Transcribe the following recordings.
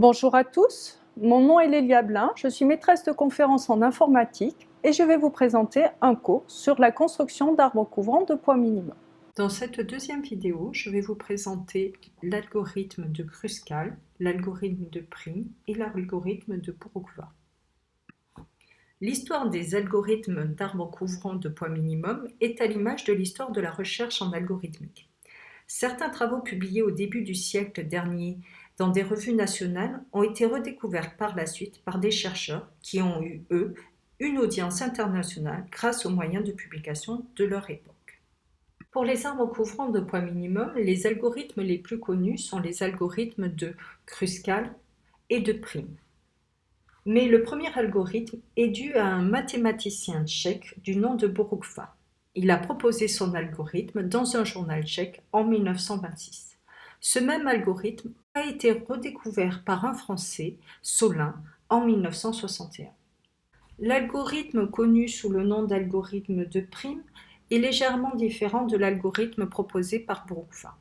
Bonjour à tous, mon nom est Lélia Blin, je suis maîtresse de conférences en informatique et je vais vous présenter un cours sur la construction d'arbres couvrants de poids minimum. Dans cette deuxième vidéo, je vais vous présenter l'algorithme de Kruskal, l'algorithme de Prim et l'algorithme de Bourgois. L'histoire des algorithmes d'arbres couvrants de poids minimum est à l'image de l'histoire de la recherche en algorithmique. Certains travaux publiés au début du siècle dernier dans des revues nationales ont été redécouverts par la suite par des chercheurs qui ont eu, eux, une audience internationale grâce aux moyens de publication de leur époque. Pour les arbres couvrants de poids minimum, les algorithmes les plus connus sont les algorithmes de Kruskal et de Prim. Mais le premier algorithme est dû à un mathématicien tchèque du nom de Bourgois. Il a proposé son algorithme dans un journal tchèque en 1926. Ce même algorithme a été redécouvert par un Français, Solin, en 1961. L'algorithme connu sous le nom d'algorithme de Prim est légèrement différent de l'algorithme proposé par Bourgois.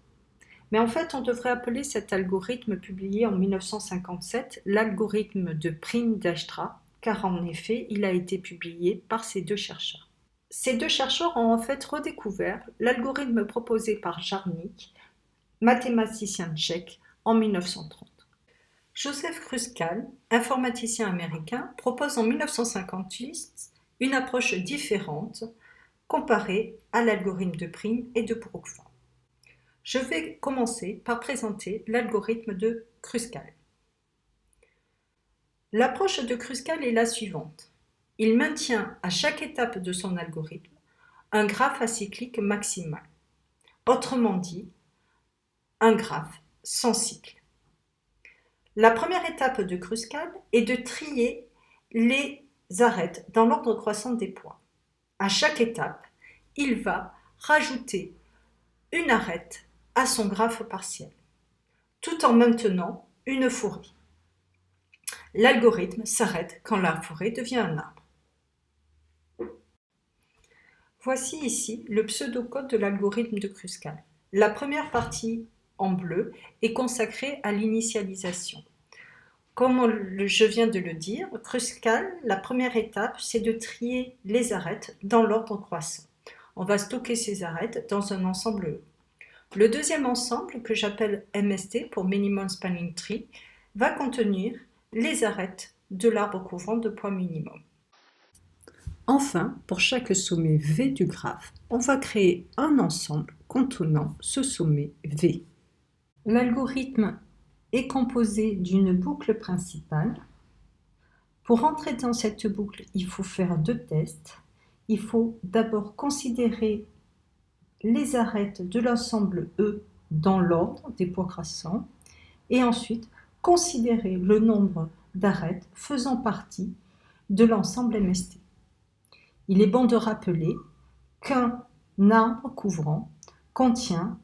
Mais en fait, on devrait appeler cet algorithme publié en 1957 l'algorithme de Prim-Dijkstra, car en effet, il a été publié par ces deux chercheurs. Ces deux chercheurs ont en fait redécouvert l'algorithme proposé par Jarník, mathématicien tchèque, en 1930. Joseph Kruskal, informaticien américain, propose en 1958 une approche différente comparée à l'algorithme de Prim et de Bourgois. Je vais commencer par présenter l'algorithme de Kruskal. L'approche de Kruskal est la suivante. Il maintient à chaque étape de son algorithme un graphe acyclique maximal. Autrement dit, un graphe sans cycle. La première étape de Kruskal est de trier les arêtes dans l'ordre croissant des poids. À chaque étape, il va rajouter une arête à son graphe partiel, tout en maintenant une forêt. L'algorithme s'arrête quand la forêt devient un arbre. Voici ici le pseudocode de l'algorithme de Kruskal. La première partie en bleu est consacrée à l'initialisation. Comme je viens de le dire, Kruskal, la première étape, c'est de trier les arêtes dans l'ordre croissant. On va stocker ces arêtes dans un ensemble E. Le deuxième ensemble, que j'appelle MST pour Minimum Spanning Tree, va contenir les arêtes de l'arbre couvrant de poids minimum. Enfin, pour chaque sommet V du graphe, on va créer un ensemble contenant ce sommet V. L'algorithme est composé d'une boucle principale. Pour entrer dans cette boucle, il faut faire deux tests. Il faut d'abord considérer les arêtes de l'ensemble E dans l'ordre des poids croissants et ensuite considérer le nombre d'arêtes faisant partie de l'ensemble MST. Il est bon de rappeler qu'un arbre couvrant contient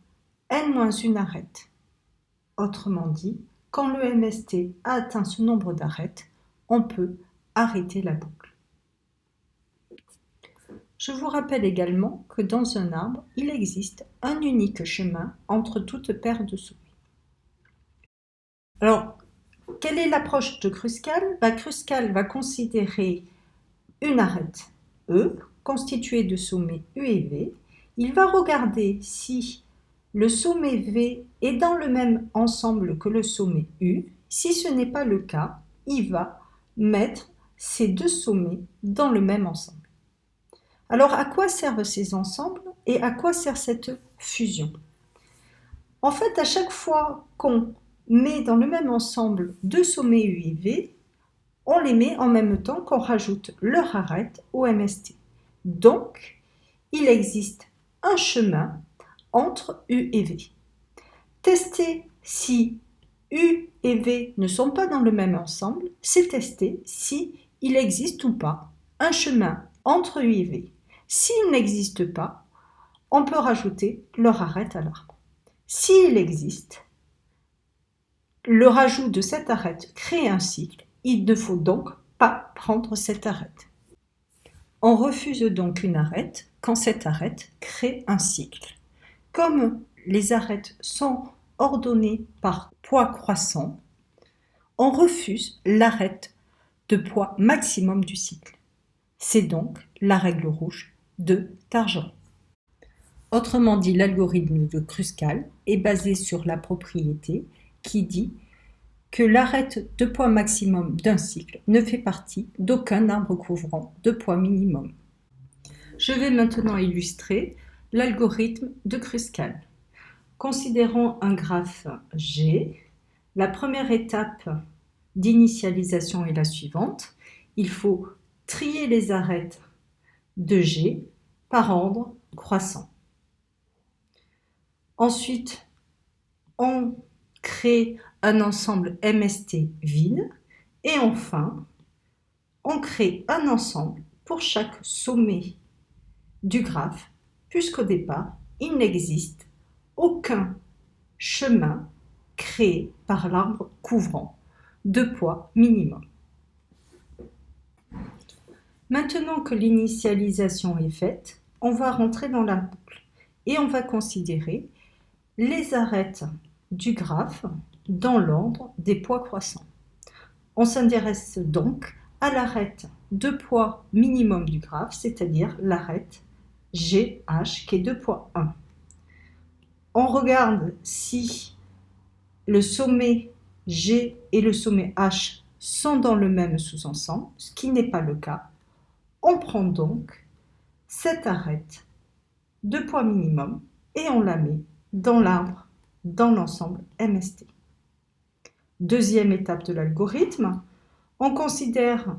n-1 arête. Autrement dit, quand le MST a atteint ce nombre d'arêtes, on peut arrêter la boucle. Je vous rappelle également que dans un arbre, il existe un unique chemin entre toutes paires de sommets. Alors, quelle est l'approche de Kruskal ? Kruskal va considérer une arête E, constituée de sommets U et V. Il va regarder si le sommet V est dans le même ensemble que le sommet U. Si ce n'est pas le cas, il va mettre ces deux sommets dans le même ensemble. Alors, à quoi servent ces ensembles et à quoi sert cette fusion ? En fait, à chaque fois qu'on met dans le même ensemble deux sommets U et V, on les met en même temps qu'on rajoute leur arête au MST. Donc, il existe un chemin entre U et V. Tester si U et V ne sont pas dans le même ensemble, c'est tester si il existe ou pas un chemin entre U et V. S'il n'existe pas, on peut rajouter leur arête à l'arbre. S'il existe, le rajout de cette arête crée un cycle. Il ne faut donc pas prendre cette arête. On refuse donc une arête quand cette arête crée un cycle. Comme les arêtes sont ordonnées par poids croissant, on refuse l'arête de poids maximum du cycle. C'est donc la règle rouge de Target. Autrement dit, l'algorithme de Kruskal est basé sur la propriété qui dit que l'arête de poids maximum d'un cycle ne fait partie d'aucun arbre couvrant de poids minimum. Je vais maintenant illustrer l'algorithme de Kruskal. Considérons un graphe G. La première étape d'initialisation est la suivante. Il faut trier les arêtes de G par ordre croissant. Ensuite, on crée un ensemble MST vide et enfin, on crée un ensemble pour chaque sommet du graphe puisqu'au départ, il n'existe aucun chemin créé par l'arbre couvrant de poids minimum. Maintenant que l'initialisation est faite, on va rentrer dans la boucle et on va considérer les arêtes du graphe dans l'ordre des poids croissants. On s'intéresse donc à l'arête de poids minimum du graphe, c'est-à-dire l'arête GH qui est de poids 1. On regarde si le sommet G et le sommet H sont dans le même sous-ensemble, ce qui n'est pas le cas. On prend donc cette arête de poids minimum et on la met dans l'arbre, dans l'ensemble MST. Deuxième étape de l'algorithme, on considère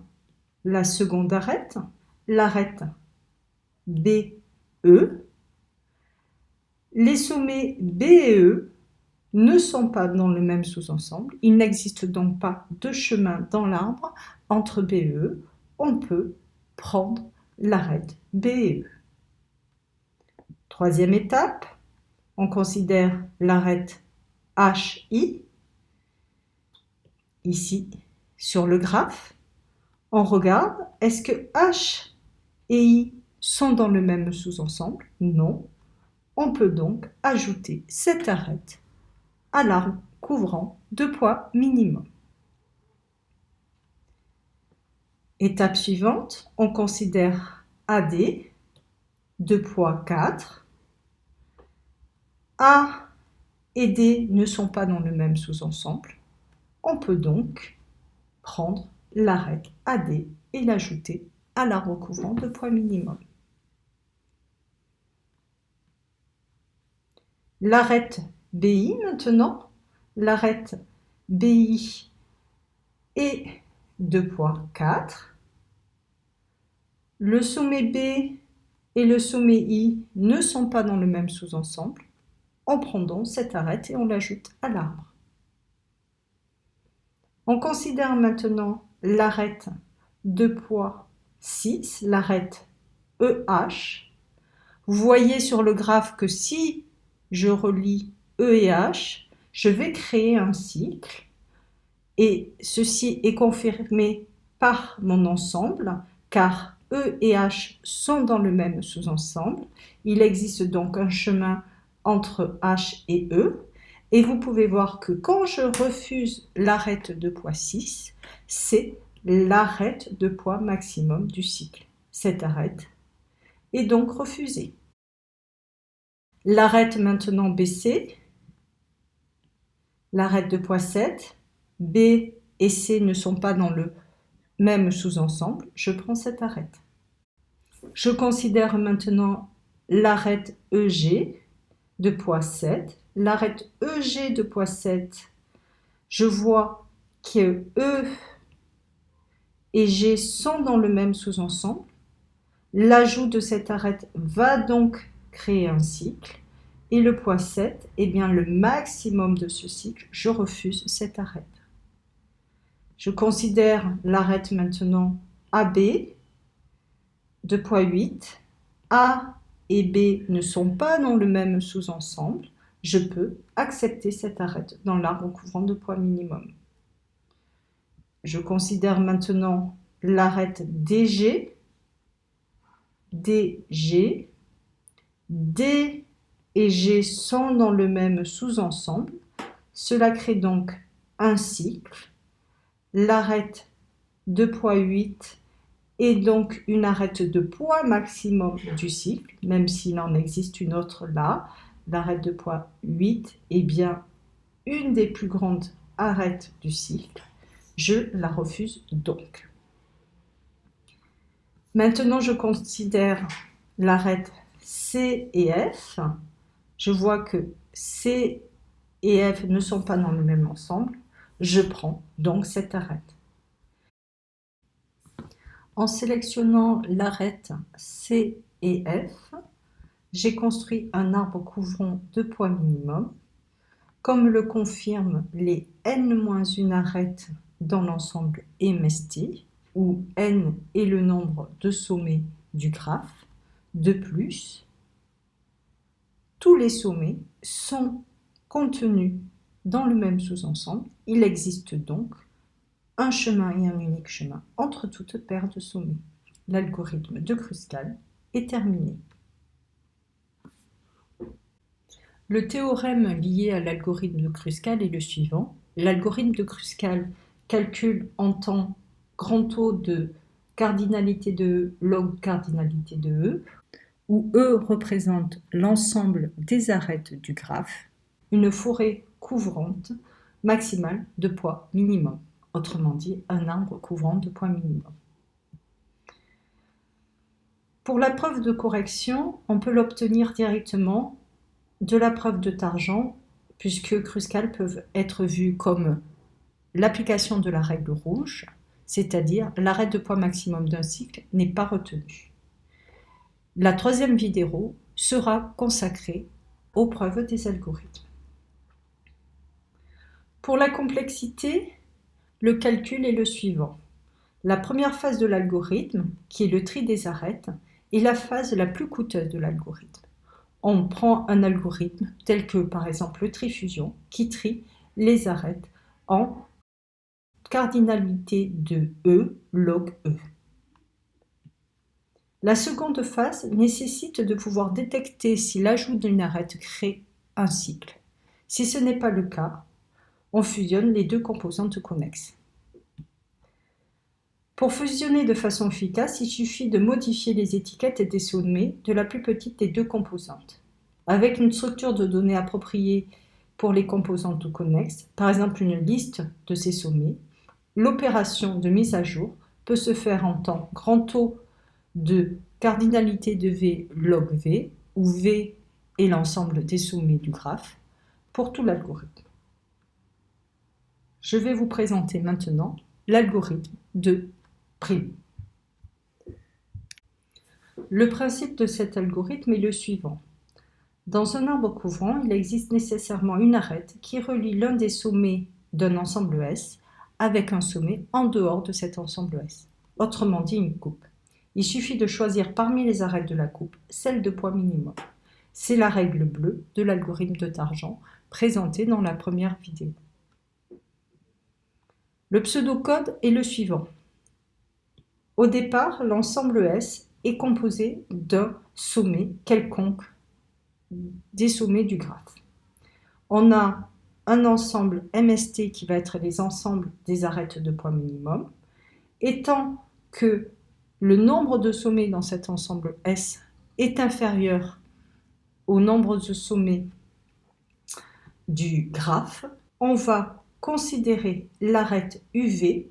la seconde arête, l'arête BE. Les sommets B et E ne sont pas dans le même sous-ensemble. Il n'existe donc pas de chemin dans l'arbre entre B et E. On peut prendre l'arête B et E. Troisième étape, on considère l'arête HI. Ici, sur le graphe, on regarde, est-ce que H et I sont dans le même sous-ensemble? Non. On peut donc ajouter cette arête à l'arbre couvrant de poids minimum. Étape suivante, on considère AD de poids 4. A et D ne sont pas dans le même sous-ensemble. On peut donc prendre l'arête AD et l'ajouter à l'arbre couvrant de poids minimum. L'arête BI maintenant, l'arête BI est de poids 4. Le sommet B et le sommet I ne sont pas dans le même sous-ensemble. On prend donc cette arête et on l'ajoute à l'arbre. On considère maintenant l'arête de poids 6, l'arête EH. Vous voyez sur le graphe que si je relie E et H, je vais créer un cycle et ceci est confirmé par mon ensemble car E et H sont dans le même sous-ensemble. Il existe donc un chemin entre H et E. Et vous pouvez voir que quand je refuse l'arête de poids 6, c'est l'arête de poids maximum du cycle. Cette arête est donc refusée. L'arête maintenant BC, l'arête de poids 7, B et C ne sont pas dans le même sous-ensemble, je prends cette arête. Je considère maintenant l'arête EG de poids 7. L'arête EG de poids 7, je vois que E et G sont dans le même sous-ensemble. L'ajout de cette arête va donc créer un cycle. Et le poids 7 est bien le maximum de ce cycle. Je refuse cette arête. Je considère l'arête maintenant AB de poids 8. A et B ne sont pas dans le même sous-ensemble. Je peux accepter cette arête dans l'arbre couvrant de poids minimum. Je considère maintenant l'arête DG, DG, D et G sont dans le même sous-ensemble. Cela crée donc un cycle. l'arête de poids 8 est donc une arête de poids maximum du cycle, même s'il en existe une autre là. L'arête de poids 8 est bien une des plus grandes arêtes du cycle. Je la refuse donc. Maintenant, je considère l'arête C et F. Je vois que C et F ne sont pas dans le même ensemble. Je prends donc cette arête. En sélectionnant l'arête C et F, j'ai construit un arbre couvrant de poids minimum. Comme le confirment les n-1 arêtes dans l'ensemble MST, où n est le nombre de sommets du graphe. De plus, tous les sommets sont contenus dans le même sous-ensemble. Il existe donc un chemin et un unique chemin entre toutes paires de sommets. L'algorithme de Kruskal est terminé. Le théorème lié à l'algorithme de Kruskal est le suivant. L'algorithme de Kruskal calcule en temps grand O de cardinalité de E log cardinalité de E, où E représente l'ensemble des arêtes du graphe, une forêt couvrante maximale de poids minimum, autrement dit un arbre couvrant de poids minimum. Pour la preuve de correction, on peut l'obtenir directement de la preuve de Targent, puisque Kruskal peuvent être vus comme l'application de la règle rouge, c'est-à-dire l'arête de poids maximum d'un cycle n'est pas retenue. La troisième vidéo sera consacrée aux preuves des algorithmes. Pour la complexité, le calcul est le suivant. La première phase de l'algorithme, qui est le tri des arêtes, est la phase la plus coûteuse de l'algorithme. On prend un algorithme tel que par exemple le tri-fusion qui trie les arêtes en cardinalité de E log E. La seconde phase nécessite de pouvoir détecter si l'ajout d'une arête crée un cycle. Si ce n'est pas le cas, on fusionne les deux composantes connexes. Pour fusionner de façon efficace, il suffit de modifier les étiquettes des sommets de la plus petite des deux composantes. Avec une structure de données appropriée pour les composantes connexes, par exemple une liste de ces sommets, l'opération de mise à jour peut se faire en temps grand O de cardinalité de V log V, où V est l'ensemble des sommets du graphe, pour tout l'algorithme. Je vais vous présenter maintenant l'algorithme de Prim. Le principe de cet algorithme est le suivant. Dans un arbre couvrant, il existe nécessairement une arête qui relie l'un des sommets d'un ensemble S avec un sommet en dehors de cet ensemble S, autrement dit une coupe. Il suffit de choisir parmi les arêtes de la coupe celle de poids minimum. C'est la règle bleue de l'algorithme de Targent présentée dans la première vidéo. Le pseudocode est le suivant. Au départ, l'ensemble S est composé d'un sommet quelconque des sommets du graphe. On a un ensemble MST qui va être les ensembles des arêtes de poids minimum. Étant que le nombre de sommets dans cet ensemble S est inférieur au nombre de sommets du graphe, on va considérer l'arête UV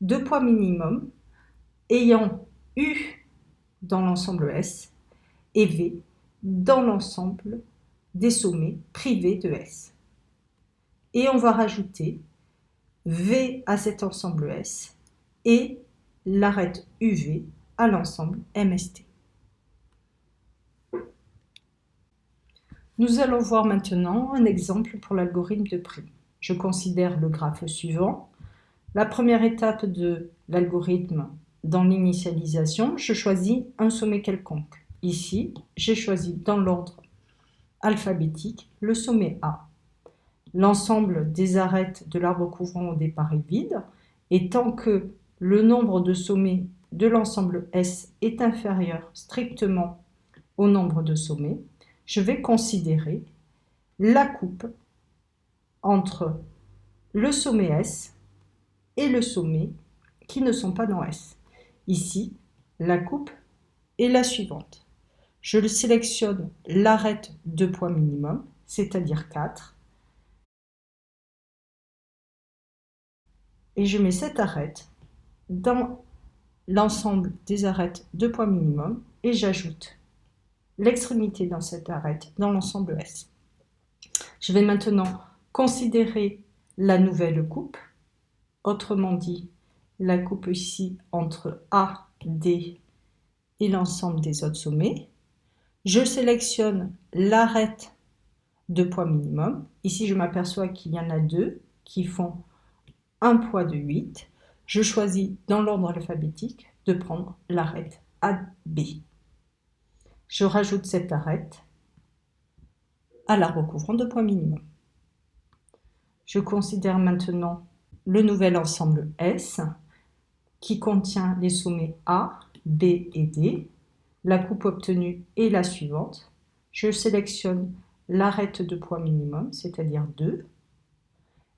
de poids minimum ayant U dans l'ensemble S et V dans l'ensemble des sommets privés de S. Et on va rajouter V à cet ensemble S et l'arête UV à l'ensemble MST. Nous allons voir maintenant un exemple pour l'algorithme de Prim. Je considère le graphe suivant. La première étape de l'algorithme dans l'initialisation, je choisis un sommet quelconque. Ici, j'ai choisi dans l'ordre alphabétique le sommet A. L'ensemble des arêtes de l'arbre couvrant au départ est vide, et tant que le nombre de sommets de l'ensemble S est inférieur strictement au nombre de sommets, je vais considérer la coupe entre le sommet S et le sommet qui ne sont pas dans S. Ici, la coupe est la suivante. Je sélectionne l'arête de poids minimum, c'est-à-dire 4, et je mets cette arête dans l'ensemble des arêtes de poids minimum et j'ajoute l'extrémité dans cette arête dans l'ensemble S. Je vais maintenant considérer la nouvelle coupe, autrement dit la coupe ici entre A, D et l'ensemble des autres sommets. Je sélectionne l'arête de poids minimum. Ici, je m'aperçois qu'il y en a 2 qui font un poids de 8. Je choisis dans l'ordre alphabétique de prendre l'arête AB. Je rajoute cette arête à l'arbre couvrant de poids minimum. Je considère maintenant le nouvel ensemble S qui contient les sommets A, B et D. La coupe obtenue est la suivante. Je sélectionne l'arête de poids minimum, c'est-à-dire 2,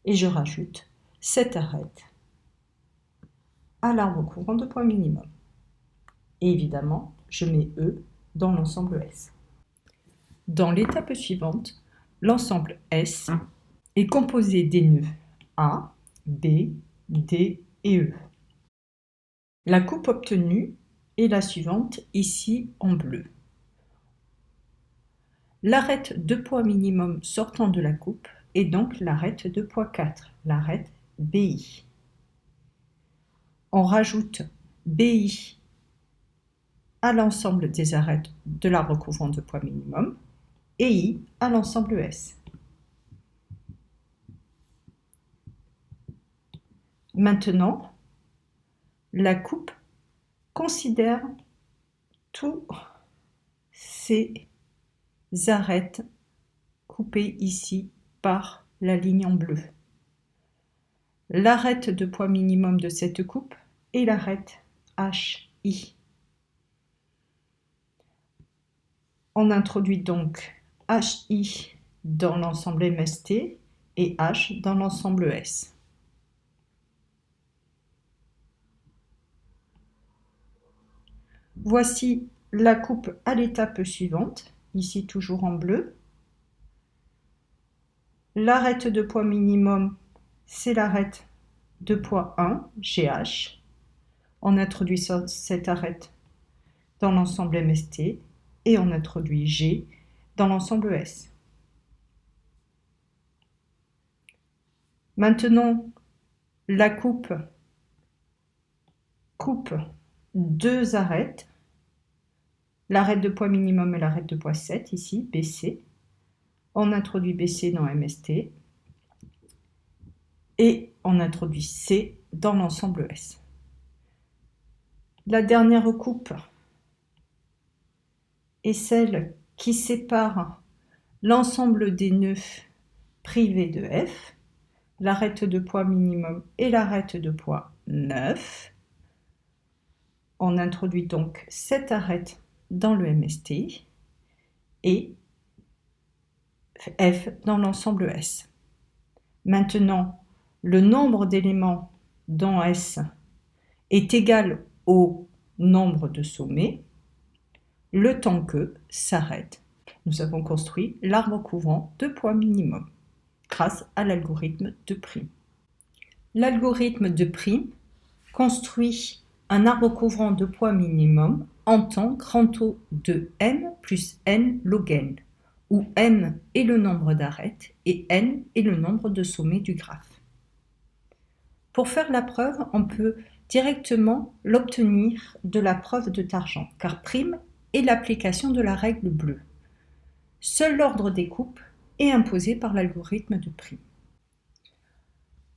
et je rajoute cette arête à l'arbre couvrant de poids minimum. Et évidemment, je mets E dans l'ensemble S. Dans l'étape suivante, l'ensemble S est composé des nœuds A, B, D et E. La coupe obtenue est la suivante, ici en bleu. L'arête de poids minimum sortant de la coupe est donc l'arête de poids 4, l'arête BI. On rajoute BI à l'ensemble des arêtes de l'arbre couvrant de poids minimum et I à l'ensemble S. Maintenant, la coupe considère tous ces arêtes coupées ici par la ligne en bleu. L'arête de poids minimum de cette coupe est l'arête HI. On introduit donc HI dans l'ensemble MST et H dans l'ensemble S. Voici la coupe à l'étape suivante, ici toujours en bleu. L'arête de poids minimum, c'est l'arête de poids 1, GH. On introduit cette arête dans l'ensemble MST et on introduit G dans l'ensemble S. Maintenant, la coupe coupe 2 arêtes, l'arête de poids minimum et l'arête de poids 7, ici, BC. On introduit BC dans MST et on introduit C dans l'ensemble S. La dernière coupe est celle qui sépare l'ensemble des nœuds privés de F, l'arête de poids minimum et l'arête de poids 9. On introduit donc cette arête dans le MST et F dans l'ensemble S. Maintenant, le nombre d'éléments dans S est égal au nombre de sommets, le temps que s'arrête. Nous avons construit l'arbre couvrant de poids minimum grâce à l'algorithme de Prim. L'algorithme de Prim construit un arbre couvrant de poids minimum en temps grand O de m plus n log n, où m est le nombre d'arêtes et n est le nombre de sommets du graphe. Pour faire la preuve, on peut directement l'obtenir de la preuve de Targent, car prime est l'application de la règle bleue. Seul l'ordre des coupes est imposé par l'algorithme de Prim.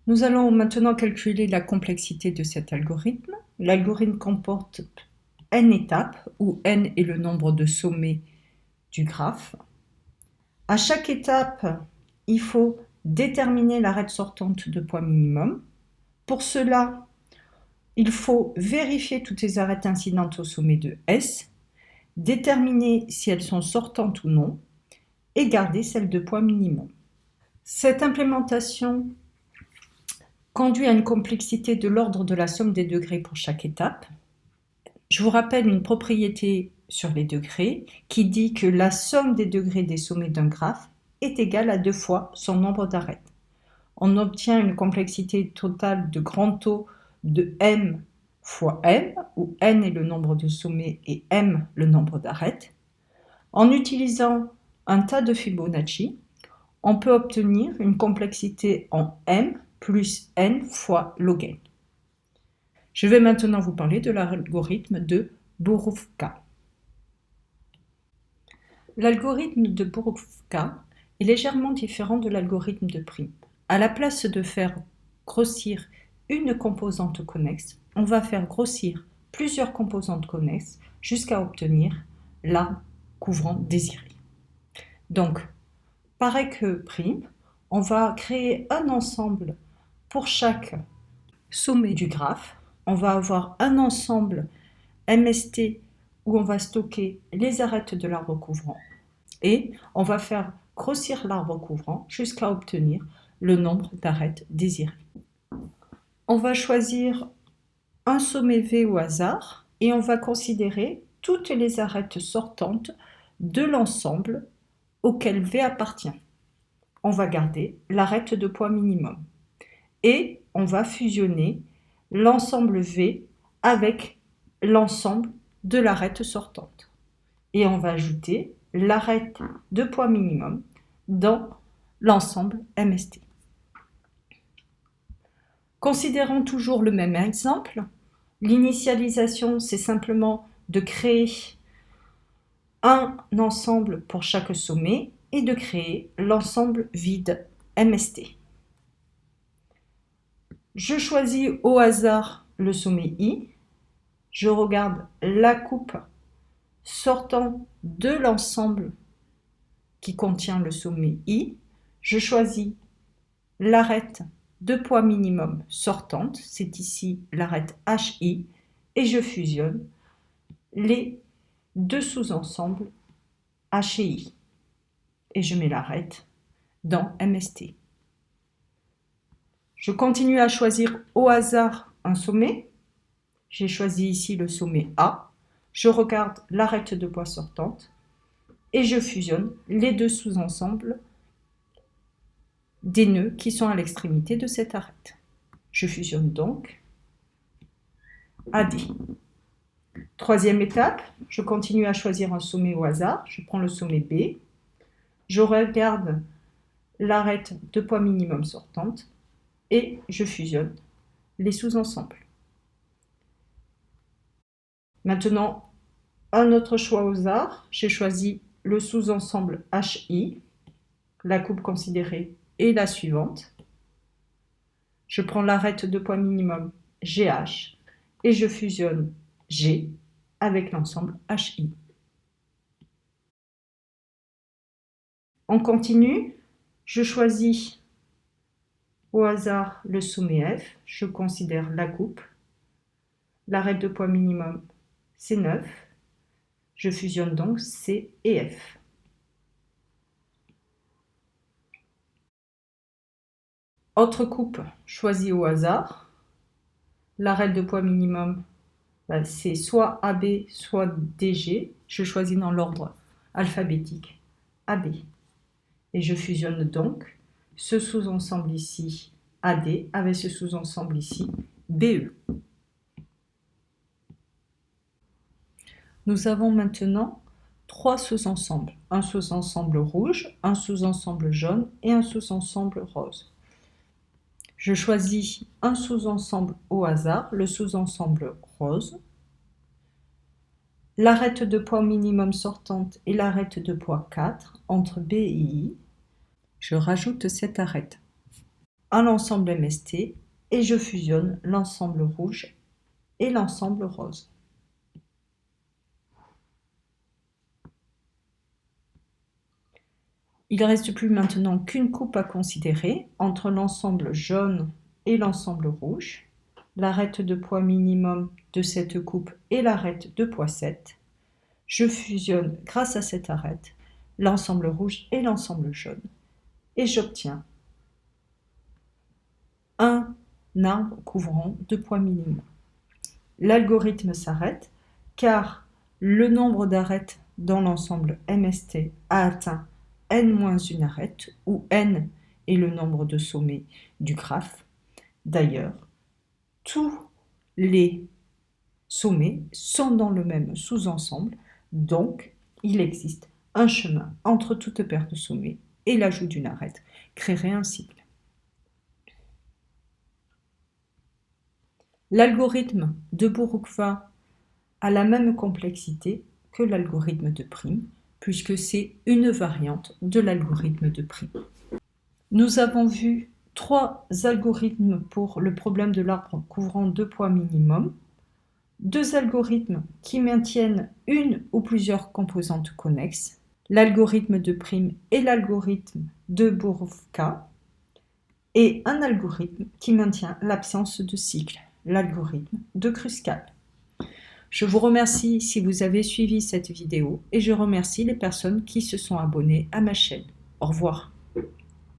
Nous allons maintenant calculer la complexité de cet algorithme. L'algorithme comporte n étapes, où n est le nombre de sommets du graphe. À chaque étape, il faut déterminer l'arête sortante de poids minimum. Pour cela, il faut vérifier toutes les arêtes incidentes au sommet de S, déterminer si elles sont sortantes ou non, et garder celle de poids minimum. Cette implémentation conduit à une complexité de l'ordre de la somme des degrés pour chaque étape. Je vous rappelle une propriété sur les degrés qui dit que la somme des degrés des sommets d'un graphe est égale à 2 fois son nombre d'arêtes. On obtient une complexité totale de grand O de m fois m, où n est le nombre de sommets et m le nombre d'arêtes. En utilisant un tas de Fibonacci, on peut obtenir une complexité en m plus n fois log n. Je vais maintenant vous parler de l'algorithme de Borovka. L'algorithme de Borovka est légèrement différent de l'algorithme de Prime. À la place de faire grossir une composante connexe, on va faire grossir plusieurs composantes connexes jusqu'à obtenir l'arbre couvrant désiré. Donc, pareil que Prime, on va créer un ensemble pour chaque sommet du graphe. On va avoir un ensemble MST où on va stocker les arêtes de l'arbre couvrant et on va faire grossir l'arbre couvrant jusqu'à obtenir le nombre d'arêtes désirées. On va choisir un sommet V au hasard et on va considérer toutes les arêtes sortantes de l'ensemble auquel V appartient. On va garder l'arête de poids minimum et on va fusionner l'ensemble V avec l'ensemble de l'arête sortante. Et on va ajouter l'arête de poids minimum dans l'ensemble MST. Considérons toujours le même exemple. L'initialisation, c'est simplement de créer un ensemble pour chaque sommet et de créer l'ensemble vide MST. Je choisis au hasard le sommet I. Je regarde la coupe sortant de l'ensemble qui contient le sommet I. Je choisis l'arête de poids minimum sortante, c'est ici l'arête HI, et je fusionne les deux sous-ensembles H et I. Et je mets l'arête dans MST. Je continue à choisir au hasard un sommet. J'ai choisi ici le sommet A. Je regarde l'arête de poids sortante et je fusionne les deux sous-ensembles des nœuds qui sont à l'extrémité de cette arête. Je fusionne donc AD. Troisième étape, je continue à choisir un sommet au hasard. Je prends le sommet B. Je regarde l'arête de poids minimum sortante et je fusionne les sous-ensembles. Maintenant, un autre choix au hasard. J'ai choisi le sous-ensemble HI. La coupe considérée est la suivante. Je prends l'arête de poids minimum GH et je fusionne G avec l'ensemble HI. On continue. Je choisis au hasard le sommet F. Je considère la coupe. L'arête de poids minimum, c'est 9. Je fusionne donc C et F. Autre coupe choisie au hasard. L'arête de poids minimum, c'est soit AB, soit DG. Je choisis dans l'ordre alphabétique AB. Et je fusionne donc ce sous-ensemble ici AD avec ce sous-ensemble ici BE. Nous avons maintenant trois sous-ensembles. Un sous-ensemble rouge, un sous-ensemble jaune et un sous-ensemble rose. Je choisis un sous-ensemble au hasard, le sous-ensemble rose. L'arête de poids minimum sortante et l'arête de poids 4 entre B et I. Je rajoute cette arête à l'ensemble MST et je fusionne l'ensemble rouge et l'ensemble rose. Il ne reste plus maintenant qu'une coupe à considérer entre l'ensemble jaune et l'ensemble rouge, l'arête de poids minimum de cette coupe et l'arête de poids 7. Je fusionne grâce à cette arête l'ensemble rouge et l'ensemble jaune et j'obtiens un arbre couvrant 2 points minimum. L'algorithme s'arrête car le nombre d'arêtes dans l'ensemble MST a atteint n-1 arête, où n est le nombre de sommets du graphe. D'ailleurs, tous les sommets sont dans le même sous-ensemble, donc il existe un chemin entre toute paire de sommets et l'ajout d'une arête créerait un cycle. L'algorithme de Bourukva a la même complexité que l'algorithme de Prim, puisque c'est une variante de l'algorithme de Prim. Nous avons vu 3 algorithmes pour le problème de l'arbre couvrant 2 points minimum, 2 algorithmes qui maintiennent une ou plusieurs composantes connexes, l'algorithme de Prim et l'algorithme de Bourukva, et un algorithme qui maintient l'absence de cycle, l'algorithme de Kruskal. Je vous remercie si vous avez suivi cette vidéo et je remercie les personnes qui se sont abonnées à ma chaîne. Au revoir.